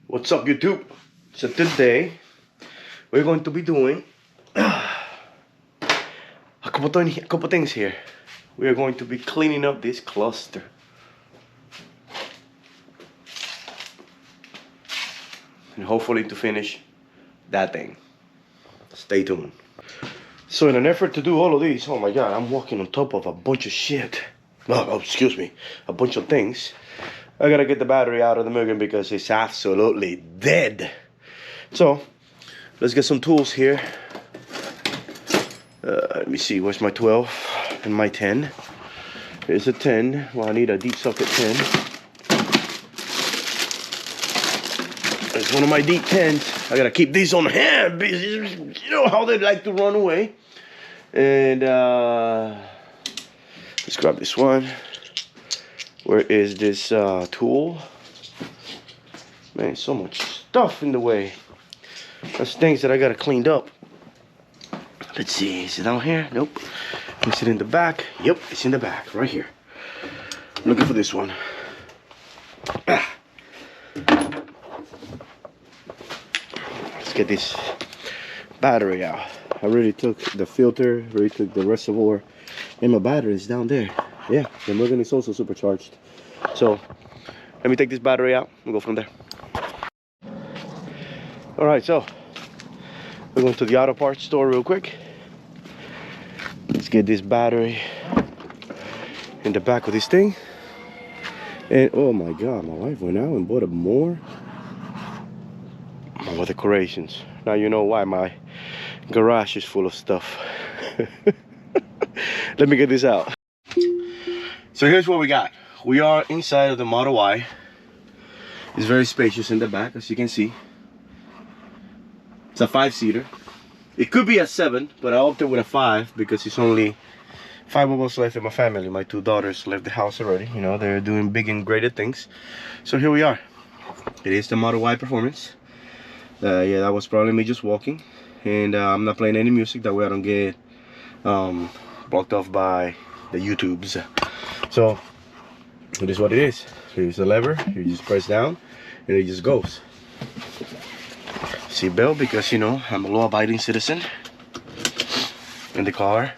What's up, YouTube? So today we're going to be doing a couple things here. We are going to be cleaning up this cluster. And hopefully to finish that thing. Stay tuned. So in an effort to do all of these, oh my god, I'm walking on top of a bunch of shit. Oh, excuse me, a bunch of things. I gotta get the battery out of the Mugen because it's absolutely dead. So let's get some tools here. Let me see, where's my 12 and my 10? Here's a 10. Well, I need a deep socket 10. It's one of my deep 10s. I gotta keep these on hand because you know how they like to run away. And let's grab this one. Where is this tool? Man, so much stuff in the way. There's things that I gotta clean up. Let's see, is it down here? Nope. Is it in the back? Yep, it's in the back, right here. I'm looking for this one. Ah. Let's get this battery out. I already took the filter, already took the reservoir, and my battery is down there. Yeah, the Mugen is also supercharged. So let me take this battery out and go from there. All right, so we're going to the auto parts store real quick. Let's get this battery in the back of this thing. And oh my god, my wife went out and bought more decorations. Now you know why my garage is full of stuff. Let me get this out. So here's what we got. We are inside of the Model Y. It's very spacious in the back, as you can see. It's a 5-seater. It could be a 7, but I opted with a 5 because it's only 5 of us left in my family. My 2 daughters left the house already. You know, they're doing big and great things. So here we are. It is the Model Y Performance. Yeah, that was probably me just walking. And I'm not playing any music, that way I don't get blocked off by the YouTubes. So it is what it is. Here's the lever, you just press down and it just goes. Seatbelt, because you know I'm a law-abiding citizen. And the car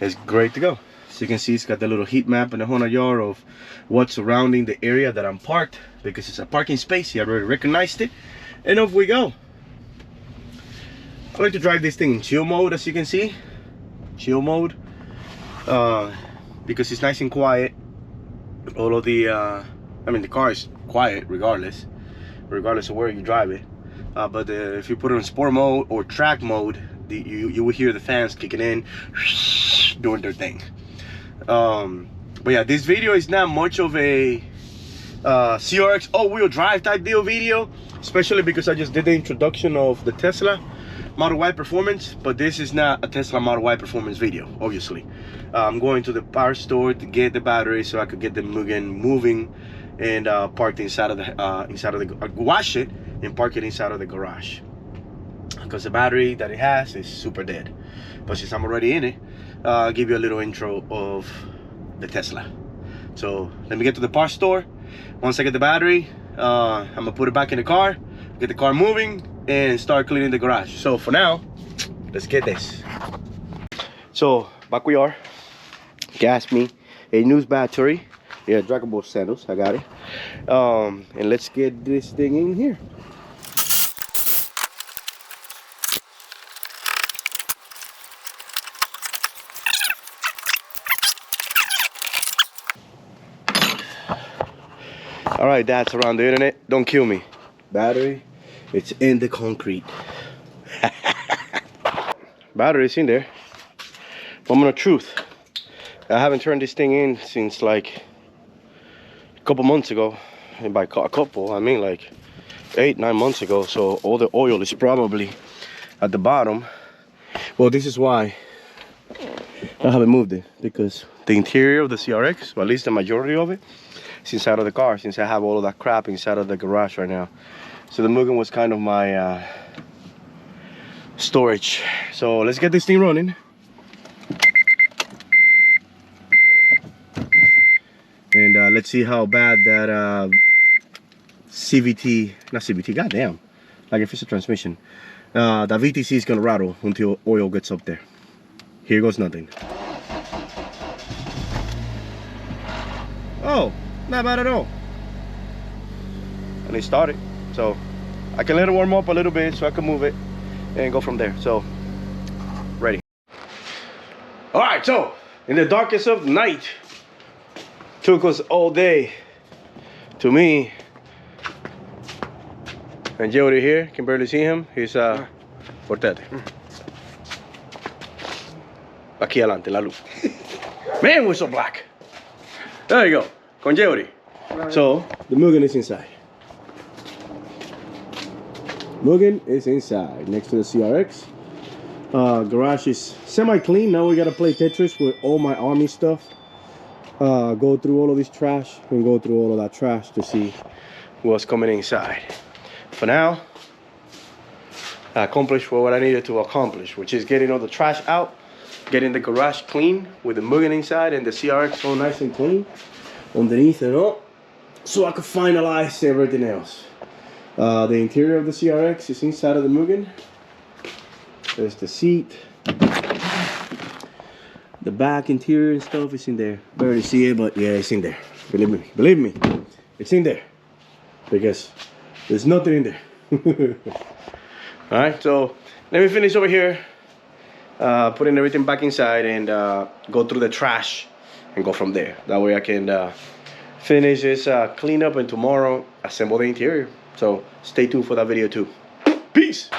is great to go. As you can see, it's got the little heat map and the whole yard of what's surrounding the area that I'm parked, because it's a parking space. You already recognized it. And off we go. I like to drive this thing in chill mode, as you can see. Chill mode. Because it's nice and quiet. All of the I mean, the car is quiet regardless of where you drive it. But if you put it in sport mode or track mode, you will hear the fans kicking in, doing their thing. But yeah, this video is not much of a CRX all-wheel drive type deal video, especially because I just did the introduction of the Tesla Model Y Performance, but this is not a Tesla Model Y Performance video, obviously. I'm going to the power store to get the battery so I could get the Mugen moving and parked inside of the wash it and park it inside of the garage, because the battery that it has is super dead. But since I'm already in it, I'll give you a little intro of the Tesla. So let me get to the parts store. Once I get the battery, I'm gonna put it back in the car, get the car moving, and start cleaning the garage. So for now, let's get this. So back we are. Gas me a news battery. Yeah, Dragon Ball sandals, I got it. And let's get this thing in here. All right, that's around the internet. Don't kill me. Battery, it's in the concrete. Battery's in there. Moment of truth. I haven't turned this thing in since like a couple months ago. And by a couple, I mean like 8-9 months ago. So all the oil is probably at the bottom. Well, this is why I haven't moved it, because the interior of the CRX, or at least the majority of it, is inside of the car, since I have all of that crap inside of the garage right now. So the Mugen was kind of my storage. So let's get this thing running. And let's see how bad that CVT, not CVT, goddamn, like if it's a transmission, the VTC is gonna rattle until oil gets up there. Here goes nothing. Oh, not bad at all. And it started, so I can let it warm up a little bit so I can move it and go from there. So, ready. All right, so in the darkest of night, took us all day. To me, and Jody here, can barely see him. He's portate. Aquí adelante, la luz. Man, we're so black. There you go, con Jody. So the Mugen is inside. Mugen is inside, next to the CRX. Garage is semi-clean. Now we gotta play Tetris with all my army stuff. Go through all of this trash and go through all of that trash to see what's coming inside. For now, I accomplished what I needed to accomplish, which is getting all the trash out, getting the garage clean with the Mugen inside and the CRX all nice and clean underneath and all, so I could finalize everything else. The interior of the CRX is inside of the Mugen. There's the seat. The back interior and stuff is in there. Barely see it, but yeah, it's in there. Believe me, it's in there because there's nothing in there. All right, so let me finish over here, putting everything back inside and go through the trash and go from there. That way I can finish this cleanup and tomorrow assemble the interior. So stay tuned for that video too. Peace.